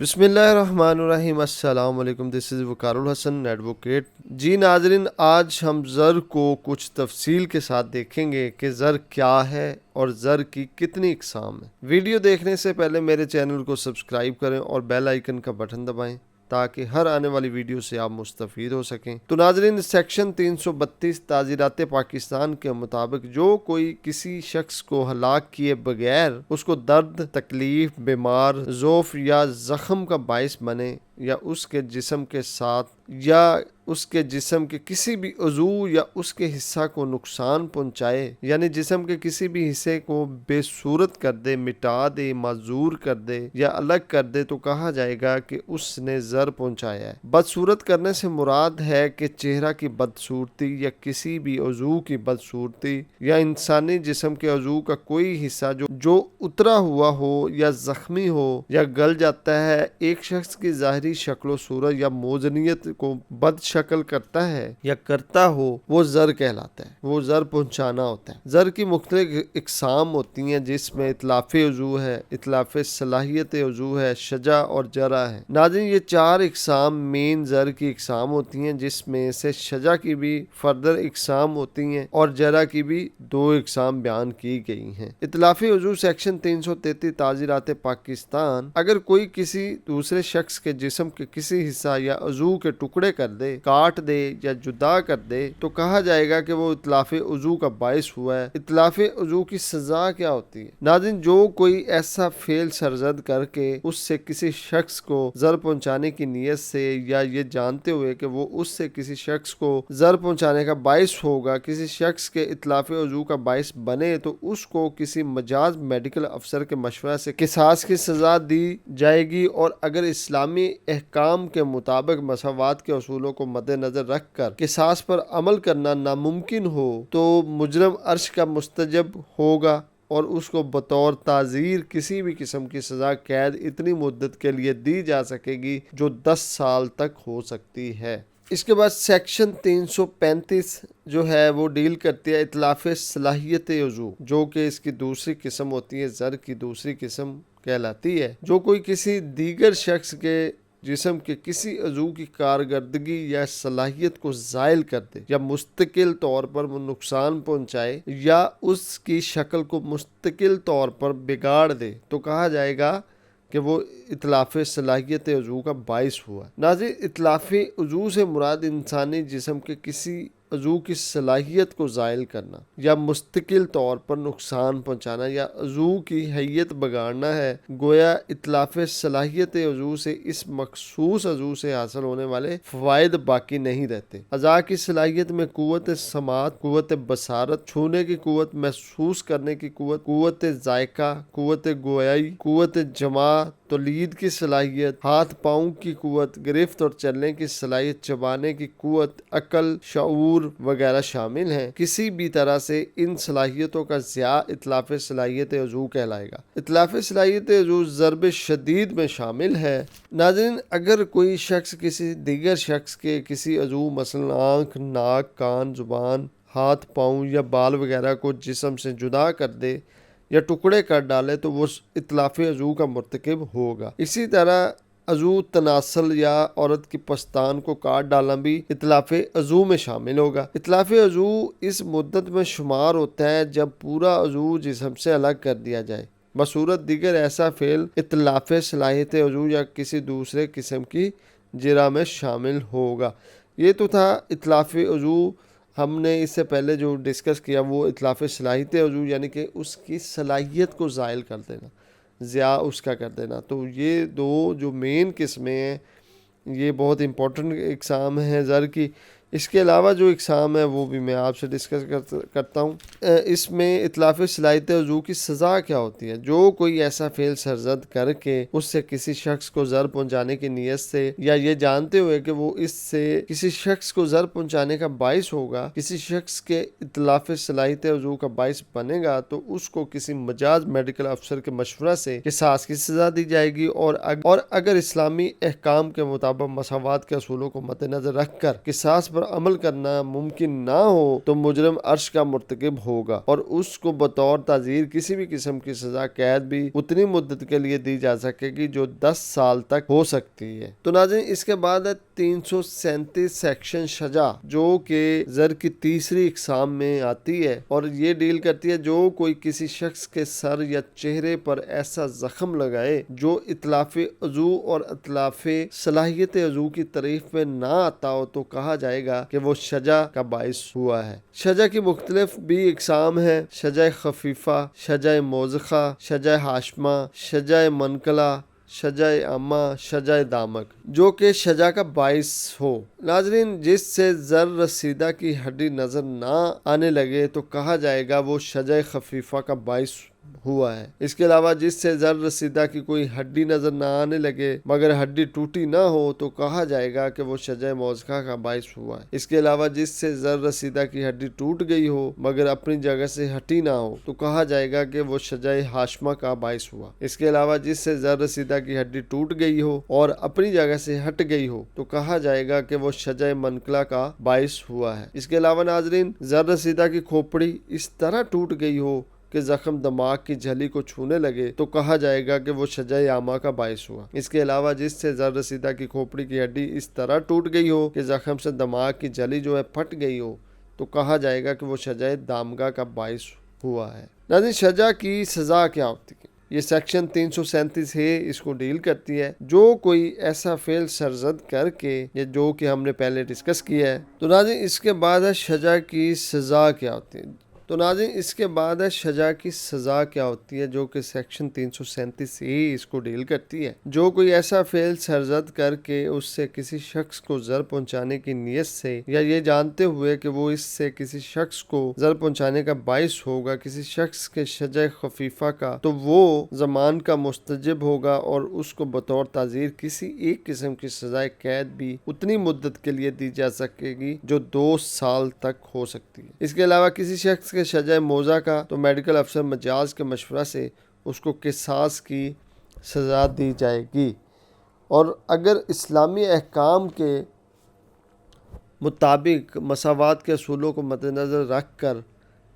بسم اللہ الرحمن الرحیم۔ السلام علیکم، دس از وقار الحسن ایڈوکیٹ۔ جی ناظرین، آج ہم زر کو کچھ تفصیل کے ساتھ دیکھیں گے کہ زر کیا ہے اور زر کی کتنی اقسام ہیں۔ ویڈیو دیکھنے سے پہلے میرے چینل کو سبسکرائب کریں اور بیل آئیکن کا بٹن دبائیں تاکہ ہر آنے والی ویڈیو سے آپ مستفید ہو سکیں۔ تو ناظرین، سیکشن 332 تعزیرات پاکستان کے مطابق جو کوئی کسی شخص کو ہلاک کیے بغیر اس کو درد، تکلیف، بیمار، ضعف یا زخم کا باعث بنے یا اس کے جسم کے ساتھ یا اس کے جسم کے کسی بھی عضو یا اس کے حصہ کو نقصان پہنچائے، یعنی جسم کے کسی بھی حصے کو بے صورت کر دے، مٹا دے، معذور کر دے یا الگ کر دے، تو کہا جائے گا کہ اس نے زر پہنچایا ہے۔ بدصورت کرنے سے مراد ہے کہ چہرہ کی بدصورتی یا کسی بھی عضو کی بدصورتی یا انسانی جسم کے عضو کا کوئی حصہ جو اترا ہوا ہو یا زخمی ہو یا گل جاتا ہے، ایک شخص کی ظاہری شکل و صورت یا موزنیت کو بد شکل کرتا ہے یا کرتا ہو، وہ زر کہلاتا ہے، وہ زر پہنچانا ہوتا ہے۔ زر کی مختلف اقسام ہوتی ہیں جس میں اتلاف عضو ہے، اتلاف صلاحیت عضو ہے، شجع اور جرح ہے۔ ناظرین، یہ چار اقسام مین زر کی اقسام ہوتی ہیں، جس میں سے شجع کی بھی فردر اقسام ہوتی ہیں اور جرح کی بھی 2 اقسام بیان کی گئی ہیں۔ اتلاف عضو سیکشن 333 تعزیرات پاکستان، اگر کوئی کسی دوسرے شخص کے جسم کے کسی حصہ یا عضو کے ٹکڑے کر دے، کاٹ دے یا جدا کر دے، تو کہا جائے گا کہ وہ اتلاف عضو کا باعث ہوا ہے۔ اتلاف عضو کی سزا کیا ہوتی ہے؟ ناظرین، جو کوئی ایسا فعل سرزد کر کے اس سے کسی شخص کو زر پہنچانے کی نیت سے یا یہ جانتے ہوئے کہ وہ اس سے کسی شخص کو زر پہنچانے کا باعث ہوگا، کسی شخص کے اتلاف عضو کا باعث بنے، تو اس کو کسی مجاز میڈیکل افسر کے مشورہ سے قصاص کی سزا دی جائے گی، اور اگر اسلامی احکام کے مطابق مساوات کے اصولوں کو مد نظر رکھ کر قصاص پر عمل کرنا ناممکن ہو تو مجرم عرش کا مستجب ہوگا اور اس کو بطور تعزیر کسی بھی قسم کی سزا قید اتنی مدت کے لیے دی جا سکے گی جو 10 سال تک ہو سکتی ہے۔ اس کے بعد سیکشن 335 جو ہے وہ ڈیل کرتی ہے اتلاف صلاحیت عضو، جو کہ اس کی دوسری قسم ہوتی ہے، زر کی دوسری قسم کہلاتی ہے۔ جو کوئی کسی دیگر شخص کے جسم کے کسی عضو کی کارکردگی یا صلاحیت کو زائل کر دے یا مستقل طور پر نقصان پہنچائے یا اس کی شکل کو مستقل طور پر بگاڑ دے، تو کہا جائے گا کہ وہ اتلاف صلاحیت عضو کا باعث ہوا۔ ناظرین، اتلاف عضو سے مراد انسانی جسم کے کسی عضو کی صلاحیت کو زائل کرنا یا مستقل طور پر نقصان پہنچانا یا عضو کی حیت بگاڑنا ہے۔ گویا اتلاف صلاحیت عضو سے اس مخصوص عضو سے حاصل ہونے والے فوائد باقی نہیں رہتے۔ اعضاء کی صلاحیت میں قوت سماعت، قوت بصارت، چھونے کی قوت، محسوس کرنے کی قوت، قوت ذائقہ، قوت گویائی، قوت جماع، تولید کی صلاحیت، ہاتھ پاؤں کی قوت، گرفت اور چلنے کی صلاحیت، چبانے کی قوت، عقل، شعور وغیرہ شامل ہیں۔ کسی بھی طرح سے ان صلاحیتوں کا ضیاع اتلاف صلاحیت عضو کہلائے گا۔ اتلاف صلاحیت عضو ضرب شدید میں شامل ہے۔ ناظرین، اگر کوئی شخص کسی دیگر شخص کے کسی عضو مثلا آنکھ، ناک، کان، زبان، ہاتھ، پاؤں یا بال وغیرہ کو جسم سے جدا کر دے یا ٹکڑے کر ڈالے تو وہ اتلاف عضو کا مرتکب ہوگا۔ اسی طرح عضو تناسل یا عورت کی پستان کو کاٹ ڈالنا بھی اتلاف عضو میں شامل ہوگا۔ اتلاف عضو اس مدت میں شمار ہوتا ہے جب پورا عضو جسم سے الگ کر دیا جائے، بصورت دیگر ایسا فعل اتلاف صلاحیت عضو یا کسی دوسرے قسم کی جرح میں شامل ہوگا۔ یہ تو تھا اتلاف عضو۔ ہم نے اس سے پہلے جو ڈسکس کیا وہ اتلاف صلاحیت عضو، یعنی کہ اس کی صلاحیت کو زائل کر دینا، ضیاع اس کا کر دینا۔ تو یہ 2 جو مین قسمیں ہیں، یہ بہت امپورٹنٹ اقسام ہیں زر کی۔ اس کے علاوہ جو اقسام ہیں وہ بھی میں آپ سے ڈسکس کرتا ہوں۔ اس میں اتلاف صلاحیت عضو کی سزا کیا ہوتی ہے؟ جو کوئی ایسا فعل سرزد کر کے اس سے کسی شخص کو زر پہنچانے کی نیت سے یا یہ جانتے ہوئے کہ وہ اس سے کسی شخص کو زر پہنچانے کا باعث ہوگا، کسی شخص کے اتلاف صلاحیت عضو کا باعث بنے گا، تو اس کو کسی مجاز میڈیکل افسر کے مشورہ سے قصاص کی سزا دی جائے گی، اور اگر اسلامی احکام کے مطابق مساوات کے اصولوں کو مد نظر رکھ کر قصاص پر عمل کرنا ممکن نہ ہو تو مجرم عرش کا مرتکب ہوگا اور اس کو بطور تعزیر کسی بھی قسم کی سزا قید بھی اتنی مدت کے لیے دی جا سکے گی جو 10 سال تک ہو سکتی ہے۔ تو ناظرین اس کے بعد ہے 337 سیکشن شجا، جو کہ زر کی تیسری اقسام میں آتی ہے اور یہ ڈیل کرتی ہے جو کوئی کسی شخص کے سر یا چہرے پر ایسا زخم لگائے جو اتلاف عضو اور اتلاف صلاحیت عضو کی تعریف میں نہ آتا ہو تو کہا جائے گا کہ وہ شجا کا باعث ہوا ہے۔ شجا کی مختلف بھی اقسام ہیں: شجا خفیفہ، شجا موزخہ، شجا ہاشمہ، شجا منقلہ، شجا عامہ، شجا دامک، جو کہ شجا کا باعث ہو۔ ناظرین جس سے زر رسیدہ کی ہڈی نظر نہ آنے لگے تو کہا جائے گا وہ شجا خفیفہ کا باعث ہوا ہے۔ اس کے علاوہ جس سے زر رسیدہ کی کوئی ہڈی نظر نہ آنے لگے مگر ہڈی ٹوٹی نہ ہو تو کہا جائے گا کہ وہ شجا موزخہ کا باعث ہوا ہے۔ اس کے علاوہ جس سے زر رسیدہ کی ہڈی ٹوٹ گئی ہو مگر اپنی جگہ سے ہٹی نہ ہو تو کہا جائے گا کہ وہ شجا ہاشمہ کا باعث ہوا۔ اس کے علاوہ جس سے زر رسیدہ کی ہڈی ٹوٹ گئی ہو اور اپنی جگہ سے ہٹ گئی ہو تو کہا جائے گا کہ وہ شجا منقلہ کا باعث ہوا ہے۔ اس کے علاوہ ناظرین زر رسیدہ کی کھوپڑی اس طرح ٹوٹ گئی ہو کہ زخم دماغ کی جھلی کو چھونے لگے تو کہا جائے گا کہ وہ شجا عامہ کا باعث ہوا۔ اس کے علاوہ جس سے زر رسیدہ کی کھوپڑی کی ہڈی اس طرح ٹوٹ گئی ہو کہ زخم سے دماغ کی جھلی جو ہے پھٹ گئی ہو تو کہا جائے گا کہ وہ شجا دامغہ کا باعث ہوا ہے۔ ناظرین شجا کی سزا کیا ہوتی ہے؟ یہ سیکشن 337 ہے، اس کو ڈیل کرتی ہے جو کوئی ایسا فعل سرزد کر کے، یا جو کہ ہم نے پہلے ڈسکس کیا ہے۔ تو ناظرین اس کے بعد ہے شجا کی سزا کیا ہوتی ہے۔ تو ناظرین اس کے بعد ہے شجا کی سزا کیا ہوتی ہے، جو کہ سیکشن 337 ہی اس کو ڈیل کرتی ہے۔ جو کوئی ایسا فعل سرزد کر کے اس سے کسی شخص کو ضرر پہنچانے کی نیت سے یا یہ جانتے ہوئے کہ وہ اس سے کسی شخص کو ضرر پہنچانے کا باعث ہوگا کسی شخص کے شجا خفیفہ کا، تو وہ زمان کا مستجب ہوگا اور اس کو بطور تعزیر کسی ایک قسم کی سزائے قید بھی اتنی مدت کے لیے دی جا سکے گی جو 2 سال تک ہو سکتی ہے۔ اس کے علاوہ کسی شخص کے شجا موزہ کا تو میڈیکل افسر مجاز کے مشورہ سے اس کو قصاص کی سزا دی جائے گی، اور اگر اسلامی احکام کے مطابق مساوات کے اصولوں کو مد نظر رکھ کر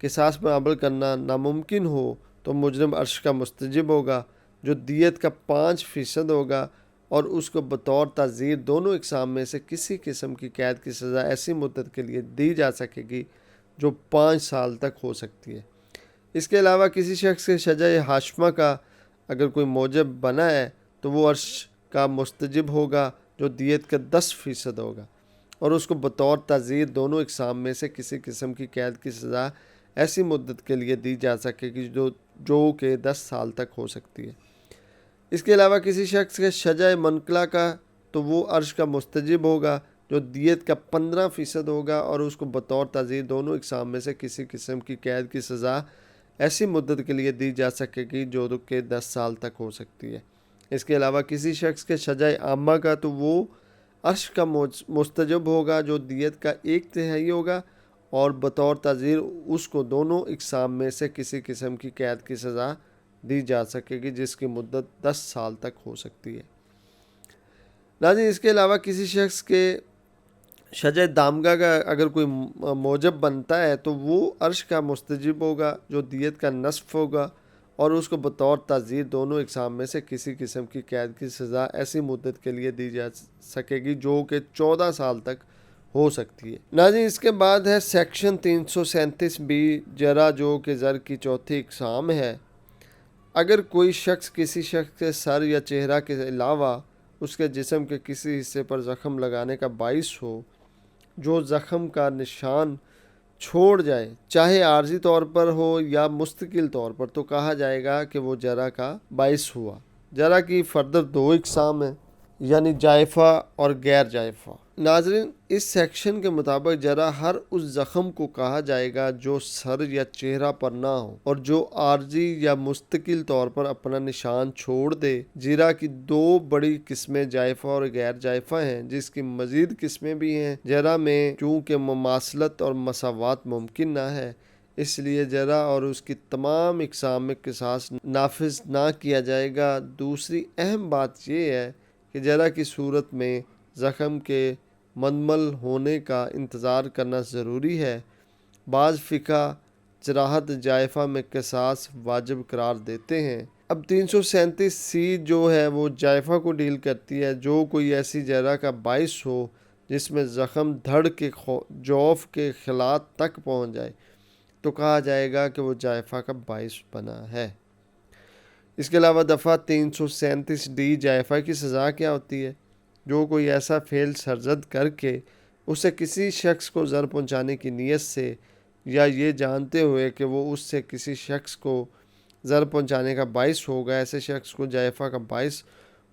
قصاص پر عمل کرنا ناممکن ہو تو مجرم عرش کا مستجب ہوگا جو دیت کا 5% ہوگا اور اس کو بطور تعزیر دونوں اقسام میں سے کسی قسم کی قید کی سزا ایسی مدت کے لیے دی جا سکے گی جو 5 سال تک ہو سکتی ہے۔ اس کے علاوہ کسی شخص کے شجا ہاشمہ کا اگر کوئی موجب بنا ہے تو وہ عرش کا مستجب ہوگا جو دیت کا 10% ہوگا اور اس کو بطور تعزیر دونوں اقسام میں سے کسی قسم کی قید کی سزا ایسی مدت کے لیے دی جا سکے گی جو کہ 10 سال تک ہو سکتی ہے۔ اس کے علاوہ کسی شخص کے شجا منقلہ کا تو وہ عرش کا مستجب ہوگا جو دیت کا 15% ہوگا اور اس کو بطور تعزیر دونوں اقسام میں سے کسی قسم کی قید کی سزا ایسی مدت کے لیے دی جا سکے گی جو کہ 10 سال تک ہو سکتی ہے۔ اس کے علاوہ کسی شخص کے شجا عامہ کا تو وہ عرش کا مستجب ہوگا جو دیت کا 1/3 ہوگا اور بطور تعزیر اس کو دونوں اقسام میں سے کسی قسم کی قید کی سزا دی جا سکے گی جس کی مدت 10 سال تک ہو سکتی ہے۔ ناظرین اس کے علاوہ کسی شخص کے شجا دامغہ کا اگر کوئی موجب بنتا ہے تو وہ عرش کا مستجب ہوگا جو دیت کا نصف ہوگا اور اس کو بطور تعزیر دونوں اقسام میں سے کسی قسم کی قید کی سزا ایسی مدت کے لیے دی جا سکے گی جو کہ 14 سال تک ہو سکتی ہے۔ ناظرین اس کے بعد ہے سیکشن 337 بی جرح، جو کہ زر کی چوتھی اقسام ہے۔ اگر کوئی شخص کسی شخص کے سر یا چہرہ کے علاوہ اس کے جسم کے کسی حصے پر زخم لگانے کا باعث ہو جو زخم کا نشان چھوڑ جائے، چاہے عارضی طور پر ہو یا مستقل طور پر، تو کہا جائے گا کہ وہ جرح کا باعث ہوا۔ جرح کی فردر 2 اقسام ہیں، یعنی جائفہ اور غیر جائفہ۔ ناظرین اس سیکشن کے مطابق جرح ہر اس زخم کو کہا جائے گا جو سر یا چہرہ پر نہ ہو اور جو عارضی یا مستقل طور پر اپنا نشان چھوڑ دے۔ جرح کی 2 بڑی قسمیں جائفہ اور غیر جائفہ ہیں، جس کی مزید قسمیں بھی ہیں۔ جرح میں چونکہ مماثلت اور مساوات ممکن نہ ہے، اس لیے جرح اور اس کی تمام اقسام میں قصاص نافذ نہ کیا جائے گا۔ دوسری اہم بات یہ ہے کہ جرح کی صورت میں زخم کے مندمل ہونے کا انتظار کرنا ضروری ہے۔ بعض فقہ جراحت جائفہ میں قصاص واجب قرار دیتے ہیں۔ اب 337 جو ہے وہ جائفہ کو ڈیل کرتی ہے۔ جو کوئی ایسی جرح کا باعث ہو جس میں زخم دھڑ کے جوف کے خلا تک پہنچ جائے تو کہا جائے گا کہ وہ جائفہ کا باعث بنا ہے۔ اس کے علاوہ دفعہ 337 جائفہ کی سزا کیا ہوتی ہے؟ جو کوئی ایسا فعل سرزد کر کے اسے کسی شخص کو ضرر پہنچانے کی نیت سے یا یہ جانتے ہوئے کہ وہ اس سے کسی شخص کو ضرر پہنچانے کا باعث ہوگا، ایسے شخص کو جائفہ کا باعث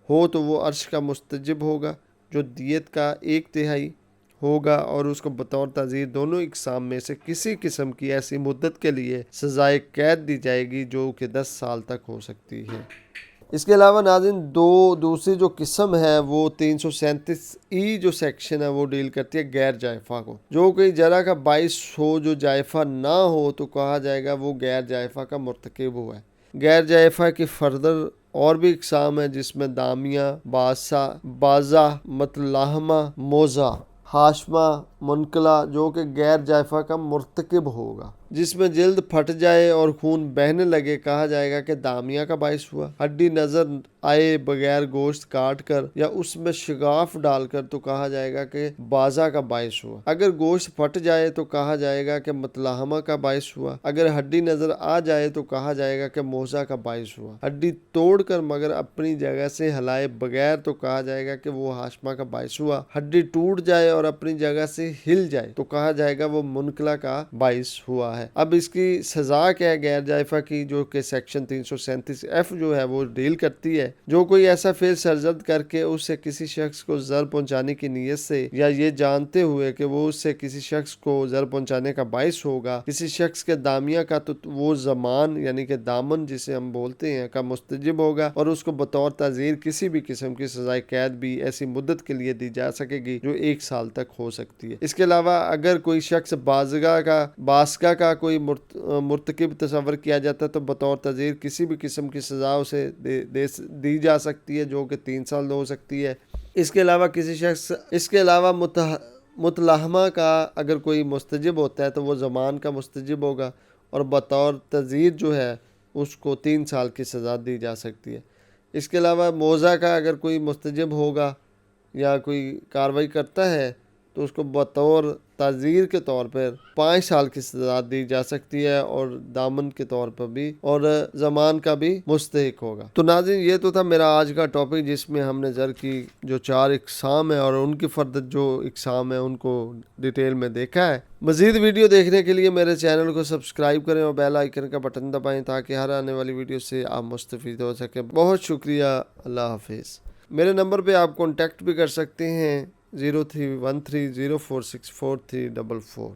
ہو تو وہ عرش کا مستجب ہوگا جو دیت کا 1/3 ہوگا، اور اس کو بطور تعزیر دونوں اقسام میں سے کسی قسم کی ایسی مدت کے لیے سزائے قید دی جائے گی جو کہ 10 سال تک ہو سکتی ہے۔ اس کے علاوہ ناظرین دوسری جو قسم ہے وہ 337 جو سیکشن ہے وہ ڈیل کرتی ہے غیر جائفہ کو۔ جو کوئی جرح کا باعث ہو جو جائفہ نہ ہو تو کہا جائے گا وہ غیر جائفہ کا مرتکب ہوا ہے۔ غیر جائفہ کی فردر اور بھی اقسام ہیں جس میں دامیہ، بازہ، متلاحمہ، موزہ، ہاشمہ، منقلہ جو کہ غیر جائفہ کا مرتکب ہوگا۔ جس میں جلد پھٹ جائے اور خون بہنے لگے کہا جائے گا کہ دامیہ کا باعث ہوا۔ ہڈی نظر آئے بغیر گوشت کاٹ کر یا اس میں شگاف ڈال کر تو کہا جائے گا کہ بازہ کا باعث ہوا۔ اگر گوشت پھٹ جائے تو کہا جائے گا کہ متلاحمہ کا باعث ہوا۔ اگر ہڈی نظر آ جائے تو کہا جائے گا کہ موزہ کا باعث ہوا۔ ہڈی توڑ کر مگر اپنی جگہ سے ہلائے بغیر تو کہا جائے گا کہ وہ ہاشمہ کا باعث ہوا۔ ہڈی ٹوٹ جائے اور اپنی جگہ سے ہل جائے تو کہا جائے گا وہ منقلہ کا باعث ہوا ہے۔ اب اس کی سزا کیا ہے غیر جائفہ کی، جو کہ سیکشن 337F جو ہے وہ ڈیل کرتی ہے۔ جو کوئی ایسا فعل سرزد کر کے اس سے کسی شخص کو ضرر پہنچانے کی نیت سے یا یہ جانتے ہوئے کہ وہ اس سے کسی شخص کو ضرر پہنچانے کا باعث ہوگا کسی شخص کے دامیہ کا تو وہ زمان یعنی کہ دامن جسے ہم بولتے ہیں کا مستجب ہوگا، اور اس کو بطور تعزیر کسی بھی قسم کی سزائے قید بھی ایسی مدت کے لیے دی جا سکے گی جو 1 سال تک ہو سکتی ہے۔ اس کے علاوہ اگر کوئی شخص باسگاہ کا کوئی مرتکب تصور کیا جاتا ہے تو بطور تعزیر کسی بھی قسم کی سزا اسے دی جا سکتی ہے جو کہ 3 سال ہو سکتی ہے۔ اس کے علاوہ متلاحمہ کا اگر کوئی مستجب ہوتا ہے تو وہ زمان کا مستجب ہوگا اور بطور تعزیر جو ہے اس کو 3 سال کی سزا دی جا سکتی ہے۔ اس کے علاوہ موزہ کا اگر کوئی مستجب ہوگا یا کوئی کارروائی کرتا ہے تو اس کو بطور تعزیر کے طور پر 5 سال کی سزا دی جا سکتی ہے اور دامن کے طور پر بھی اور زمان کا بھی مستحق ہوگا۔ تو ناظرین یہ تو تھا میرا آج کا ٹاپک جس میں ہم نے زر کی جو 4 اقسام ہیں اور ان کی فردر جو اقسام ہیں ان کو ڈیٹیل میں دیکھا ہے۔ مزید ویڈیو دیکھنے کے لیے میرے چینل کو سبسکرائب کریں اور بیل آئیکن کا بٹن دبائیں تاکہ ہر آنے والی ویڈیو سے آپ مستفید ہو سکیں۔ بہت شکریہ، اللہ حافظ۔ میرے نمبر پہ آپ کانٹیکٹ بھی کر سکتے ہیں 0313046444